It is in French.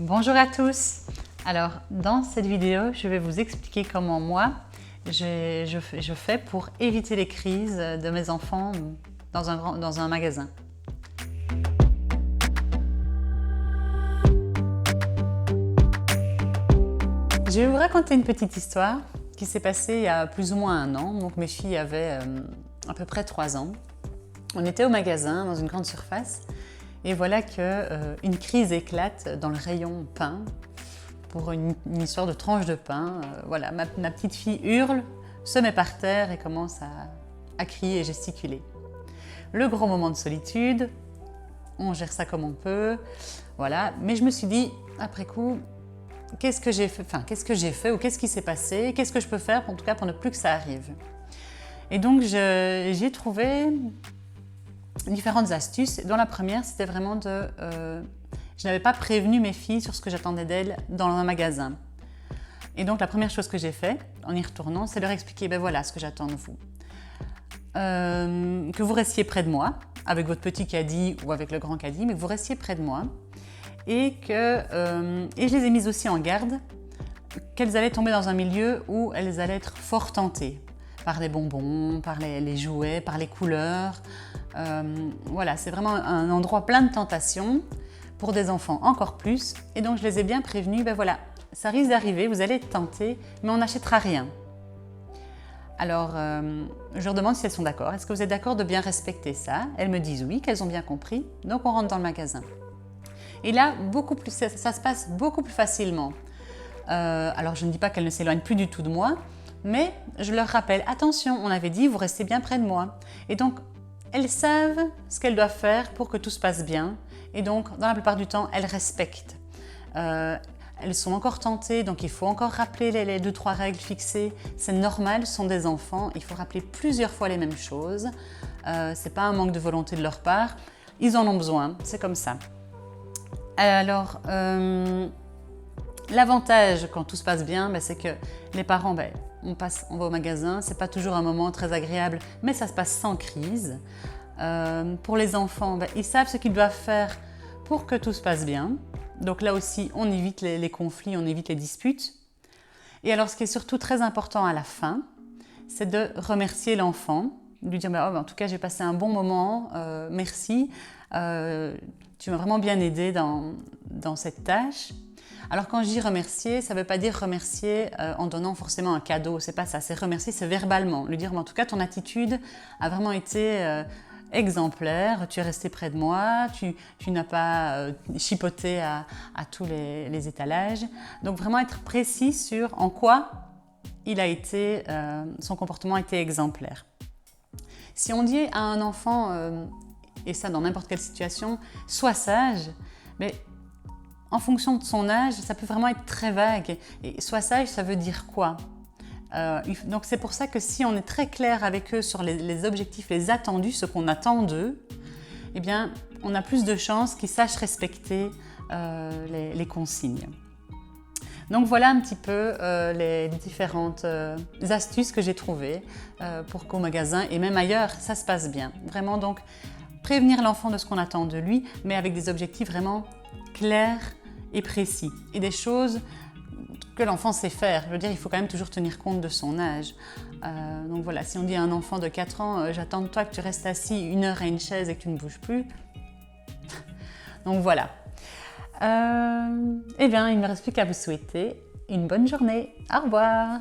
Bonjour à tous. Alors, dans cette vidéo, je vais vous expliquer comment moi, je fais pour éviter les crises de mes enfants dans un magasin. Je vais vous raconter une petite histoire qui s'est passée il y a plus ou moins 1 an. Donc mes filles avaient à peu près 3 ans. On était au magasin, dans une grande surface, et voilà qu'une crise éclate dans le rayon pain pour une histoire de tranche de pain. Voilà, ma petite fille hurle, se met par terre et commence à crier et gesticuler. Le gros moment de solitude, on gère ça comme on peut, voilà. Mais je me suis dit, après coup, qu'est-ce que j'ai fait ou qu'est-ce qui s'est passé, qu'est-ce que je peux faire en tout cas pour ne plus que ça arrive. Et donc j'ai trouvé différentes astuces, dont la première c'était vraiment je n'avais pas prévenu mes filles sur ce que j'attendais d'elles dans un magasin. Et donc la première chose que j'ai fait en y retournant, c'est leur expliquer, ben voilà ce que j'attends de vous. Que vous restiez près de moi, avec votre petit caddie ou avec le grand caddie, mais que vous restiez près de moi. Et je les ai mises aussi en garde qu'elles allaient tomber dans un milieu où elles allaient être fort tentées par les bonbons, par les jouets, par les couleurs. Voilà, c'est vraiment un endroit plein de tentations, pour des enfants encore plus. Et donc je les ai bien prévenus, ben voilà, ça risque d'arriver, vous allez être tentés, mais on n'achètera rien. Alors, je leur demande si elles sont d'accord. Est-ce que vous êtes d'accord de bien respecter ça? Elles me disent oui, qu'elles ont bien compris. Donc on rentre dans le magasin. Et là, ça se passe beaucoup plus facilement. Alors je ne dis pas qu'elles ne s'éloignent plus du tout de moi, mais je leur rappelle, attention, on avait dit, vous restez bien près de moi. Et donc, elles savent ce qu'elles doivent faire pour que tout se passe bien. Et donc, dans la plupart du temps, elles respectent. Elles sont encore tentées, donc il faut encore rappeler les 2-3 règles fixées. C'est normal, ce sont des enfants, il faut rappeler plusieurs fois les mêmes choses. Ce n'est pas un manque de volonté de leur part, ils en ont besoin, c'est comme ça. Alors, l'avantage quand tout se passe bien, c'est que les parents, on va au magasin, ce n'est pas toujours un moment très agréable, mais ça se passe sans crise. Pour les enfants, ils savent ce qu'ils doivent faire pour que tout se passe bien. Donc là aussi, on évite les conflits, on évite les disputes. Et alors, ce qui est surtout très important à la fin, c'est de remercier l'enfant, de lui dire en tout cas, j'ai passé un bon moment, merci, tu m'as vraiment bien aidé dans cette tâche. Alors quand je dis remercier, ça ne veut pas dire remercier en donnant forcément un cadeau, c'est pas ça, c'est remercier, c'est verbalement, lui dire en tout cas ton attitude a vraiment été exemplaire, tu es resté près de moi, tu n'as pas chipoté à tous les étalages. Donc vraiment être précis sur en quoi son comportement a été exemplaire. Si on dit à un enfant, et ça dans n'importe quelle situation, sois sage, mais en fonction de son âge, ça peut vraiment être très vague. Et sois sage, ça veut dire quoi? Donc c'est pour ça que si on est très clair avec eux sur les objectifs, les attendus, ce qu'on attend d'eux, eh bien, on a plus de chances qu'ils sachent respecter les consignes. Donc voilà un petit peu les différentes astuces que j'ai trouvées pour qu'au magasin et même ailleurs, ça se passe bien. Vraiment donc prévenir l'enfant de ce qu'on attend de lui, mais avec des objectifs vraiment clairs et précis. Et des choses que l'enfant sait faire. Je veux dire, il faut quand même toujours tenir compte de son âge. Donc voilà, si on dit à un enfant de 4 ans, j'attends de toi que tu restes assis 1 heure à une chaise et que tu ne bouges plus. Donc voilà. Eh bien, il ne me reste plus qu'à vous souhaiter une bonne journée. Au revoir.